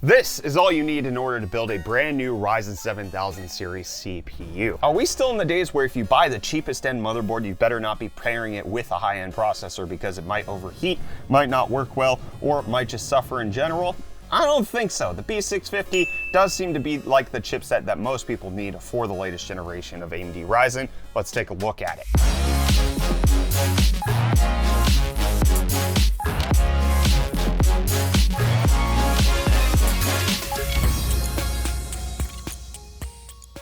This is all you need in order to build a brand new Ryzen 7000 series CPU. Are we still in the days where if you buy the cheapest end motherboard, you better not be pairing it with a high-end processor because it might overheat, might not work well, or it might just suffer in general? I don't think so. The B650 does seem to be like the chipset that most people need for the latest generation of AMD Ryzen. Let's take a look at it.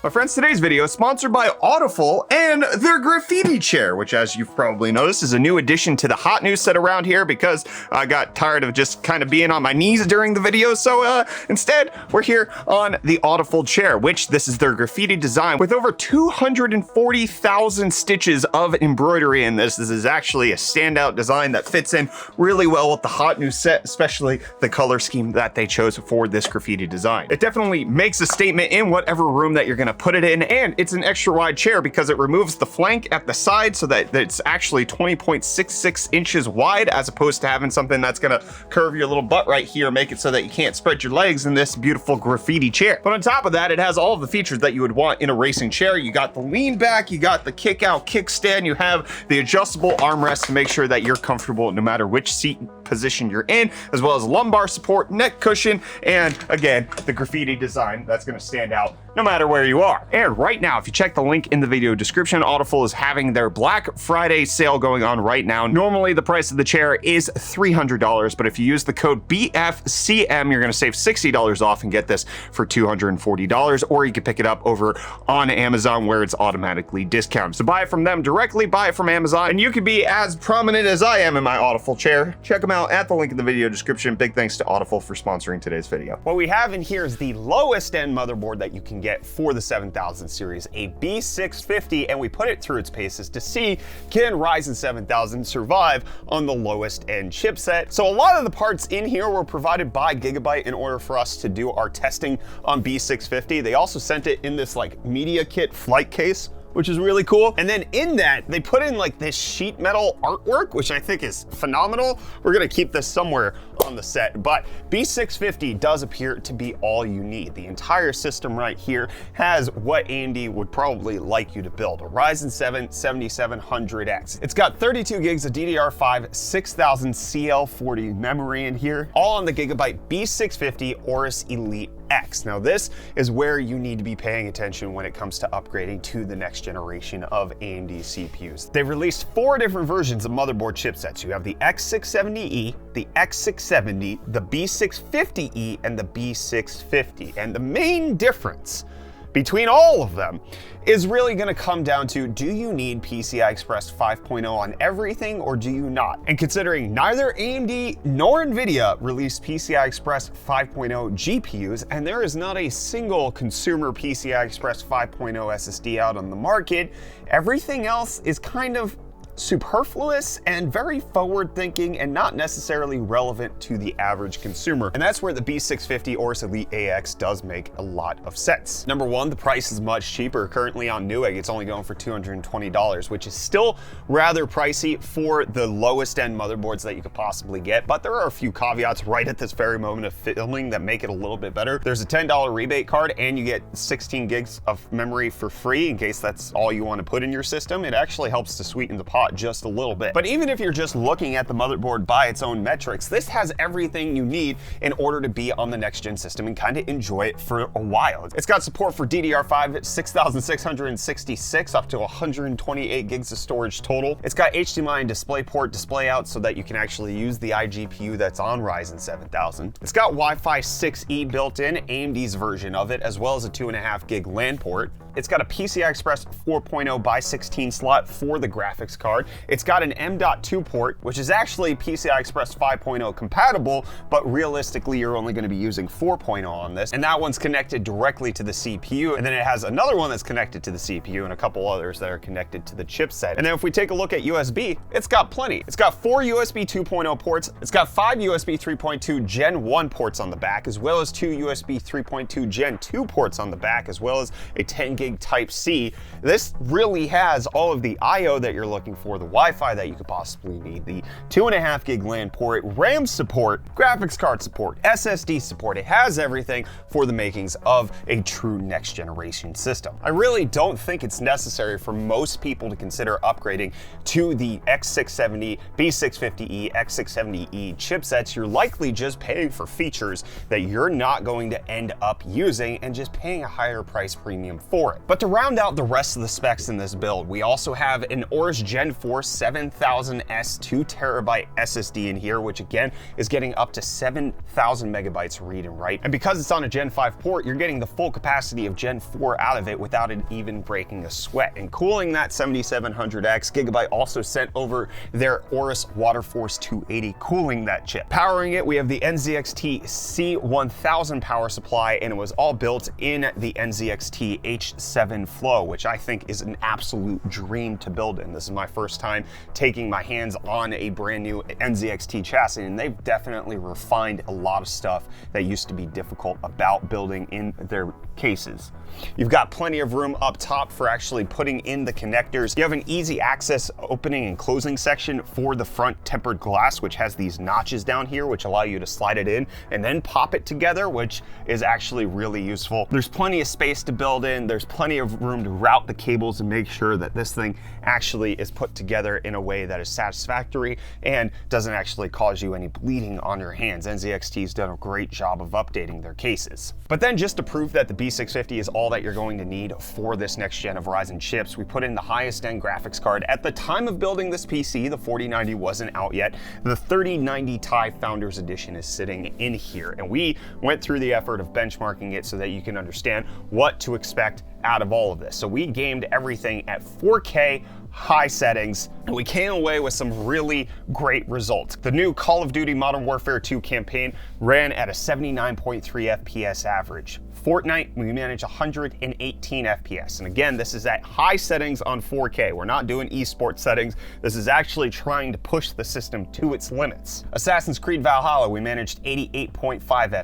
My friends, today's video is sponsored by AutoFull and their graffiti chair, which, as you've probably noticed, is a new addition to the hot news set around here because I got tired of just kind of being on my knees during the video. So instead, we're here on the AutoFull chair, which this is their graffiti design with over 240,000 stitches of embroidery in this. This is actually a standout design that fits in really well with the hot news set, especially the color scheme that they chose for this graffiti design. It definitely makes a statement in whatever room that you're going to put it in, and it's an extra wide chair because it removes the flank at the side so that it's actually 20.66 inches wide, as opposed to having something that's gonna curve your little butt right here, make it so that you can't spread your legs in this beautiful graffiti chair. But on top of that, it has all of the features that you would want in a racing chair. You got the lean back, you got the kick out kickstand, you have the adjustable armrest to make sure that you're comfortable no matter which seat position you're in, as well as lumbar support, neck cushion, and again, the graffiti design that's gonna stand out no matter where you are. And right now, if you check the link in the video description, AutoFull is having their Black Friday sale going on right now. Normally, the price of the chair is $300, but if you use the code BFCM, you're gonna save $60 off and get this for $240, or you can pick it up over on Amazon where it's automatically discounted. So buy it from them directly, buy it from Amazon, and you can be as prominent as I am in my AutoFull chair. Check them out at the link in the video description. Big thanks to AutoFull for sponsoring today's video. What we have in here is the lowest end motherboard that you can get for the 7000 series, a B650, and we put it through its paces to see, can Ryzen 7000 survive on the lowest end chipset? So a lot of the parts in here were provided by Gigabyte in order for us to do our testing on B650. They also sent it in this like media kit flight case, which is really cool. And then in that, they put in like this sheet metal artwork, which I think is phenomenal. We're gonna keep this somewhere on the set, but B650 does appear to be all you need. The entire system right here has what AMD would probably like you to build, a Ryzen 7 7700X. It's got 32 gigs of DDR5, 6000 CL40 memory in here, all on the Gigabyte B650 Aorus Elite X. Now this is where you need to be paying attention when it comes to upgrading to the next generation of AMD CPUs. They've released 4 different versions of motherboard chipsets. You have the X670E, the X670, the B650E, and the B650. And the main difference between all of them is really going to come down to, do you need PCI Express 5.0 on everything or do you not? And considering neither AMD nor Nvidia released PCI Express 5.0 GPUs, and there is not a single consumer PCI Express 5.0 SSD out on the market, everything else is kind of superfluous and very forward-thinking and not necessarily relevant to the average consumer. And that's where the B650 Aorus Elite AX does make a lot of sense. Number one, the price is much cheaper. Currently on Newegg, it's only going for $220, which is still rather pricey for the lowest end motherboards that you could possibly get. But there are a few caveats right at this very moment of filming that make it a little bit better. There's a $10 rebate card and you get 16 gigs of memory for free in case that's all you want to put in your system. It actually helps to sweeten the pot just a little bit. But even if you're just looking at the motherboard by its own metrics, this has everything you need in order to be on the next gen system and kind of enjoy it for a while. It's got support for DDR5 6666 up to 128 gigs of storage total. It's got HDMI and DisplayPort display out so that you can actually use the iGPU that's on Ryzen 7000. It's got Wi-Fi 6E built in, AMD's version of it, as well as a 2.5 gig LAN port. It's got a PCI Express 4.0 by 16 slot for the graphics card. It's got an M.2 port, which is actually PCI Express 5.0 compatible, but realistically, you're only going to be using 4.0 on this. And that one's connected directly to the CPU. And then it has another one that's connected to the CPU and a couple others that are connected to the chipset. And then if we take a look at USB, it's got plenty. It's got 4 USB 2.0 ports. It's got 5 USB 3.2 Gen 1 ports on the back, as well as 2 USB 3.2 Gen 2 ports on the back, as well as a 10 gig gig Type-C. This really has all of the I/O that you're looking for, the Wi-Fi that you could possibly need, the 2.5 gig LAN port, RAM support, graphics card support, SSD support. It has everything for the makings of a true next generation system. I really don't think it's necessary for most people to consider upgrading to the X670, B650E, X670E chipsets. You're likely just paying for features that you're not going to end up using and just paying a higher price premium for it. But to round out the rest of the specs in this build, we also have an Aorus Gen 4 7000S 2TB SSD in here, which again is getting up to 7,000 megabytes read and write. And because it's on a Gen 5 port, you're getting the full capacity of Gen 4 out of it without it even breaking a sweat. And cooling that 7700X, Gigabyte also sent over their Aorus WaterForce 280 cooling that chip. Powering it, we have the NZXT C1000 power supply, and it was all built in the NZXT H7 Flow, which I think is an absolute dream to build in. This is my first time taking my hands on a brand new NZXT chassis, and they've definitely refined a lot of stuff that used to be difficult about building in their cases. You've got plenty of room up top for actually putting in the connectors. You have an easy access opening and closing section for the front tempered glass, which has these notches down here, which allow you to slide it in and then pop it together, which is actually really useful. There's plenty of space to build in. There's plenty of room to route the cables and make sure that this thing actually is put together in a way that is satisfactory and doesn't actually cause you any bleeding on your hands. NZXT's done a great job of updating their cases. But then just to prove that the B650 is all that you're going to need for this next gen of Ryzen chips, we put in the highest end graphics card. At the time of building this PC, the 4090 wasn't out yet. The 3090 Ti Founders Edition is sitting in here, and we went through the effort of benchmarking it so that you can understand what to expect out of all of this. So we gamed everything at 4K high settings, and we came away with some really great results. The new Call of Duty Modern Warfare 2 campaign ran at a 79.3 FPS average. Fortnite, we managed 118 FPS. And again, this is at high settings on 4K. We're not doing esports settings. This is actually trying to push the system to its limits. Assassin's Creed Valhalla, we managed 88.5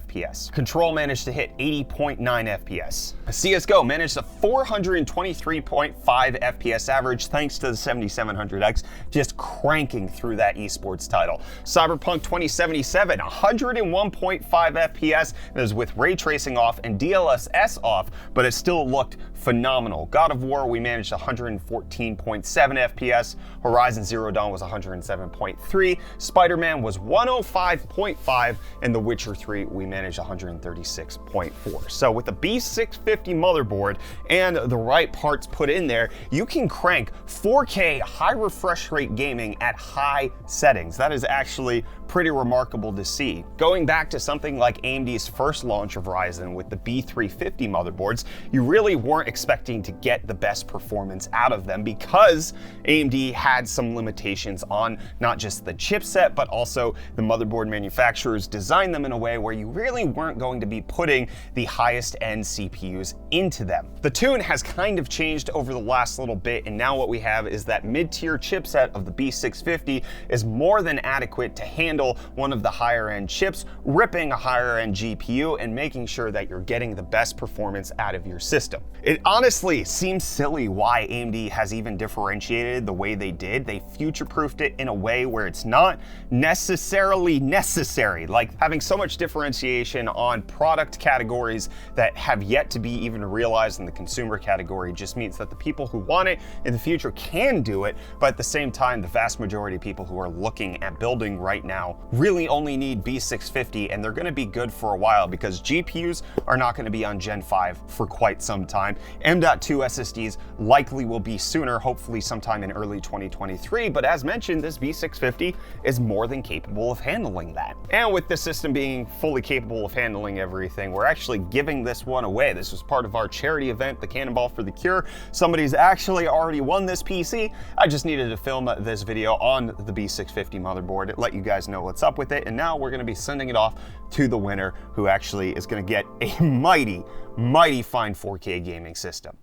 FPS. Control managed to hit 80.9 FPS. CSGO managed a 423.5 FPS average thanks to the 7700X just cranking through that esports title. Cyberpunk 2077, 101.5 FPS. That is with ray tracing off and DLSS off, but it still looked phenomenal. God of War, we managed 114.7 FPS. Horizon Zero Dawn was 107.3. Spider-Man was 105.5, and The Witcher 3, we managed 136.4. So with the B650 motherboard and the right parts put in there, you can crank 4K high refresh rate gaming at high settings. That is actually pretty remarkable to see. Going back to something like AMD's first launch of Ryzen with the B350 motherboards, you really weren't expecting to get the best performance out of them because AMD had some limitations on not just the chipset, but also the motherboard manufacturers designed them in a way where you really weren't going to be putting the highest end CPUs into them. The tune has kind of changed over the last little bit, and now what we have is that mid-tier chipset of the B650 is more than adequate to handle one of the higher end chips, ripping a higher end GPU and making sure that you're getting the best performance out of your system. It honestly seems silly why AMD has even differentiated the way they did. They future-proofed it in a way where it's not necessarily necessary, like having so much differentiation on product categories that have yet to be even realized in the consumer category just means that the people who want it in the future can do it, but at the same time, the vast majority of people who are looking at building right now really only need B650, and they're going to be good for a while because GPUs are not going to be on Gen 5 for quite some time. M.2 SSDs likely will be sooner, hopefully sometime in early 2023, but as mentioned, this B650 is more than capable of handling that. And with the system being fully capable of handling everything, we're actually giving this one away. This was part of our charity event, the Cannonball for the Cure. Somebody's actually already won this PC. I just needed to film this video on the B650 motherboard, let you guys know what's up with it, and now we're going to be sending it off to the winner, who actually is going to get a mighty fine 4K gaming system.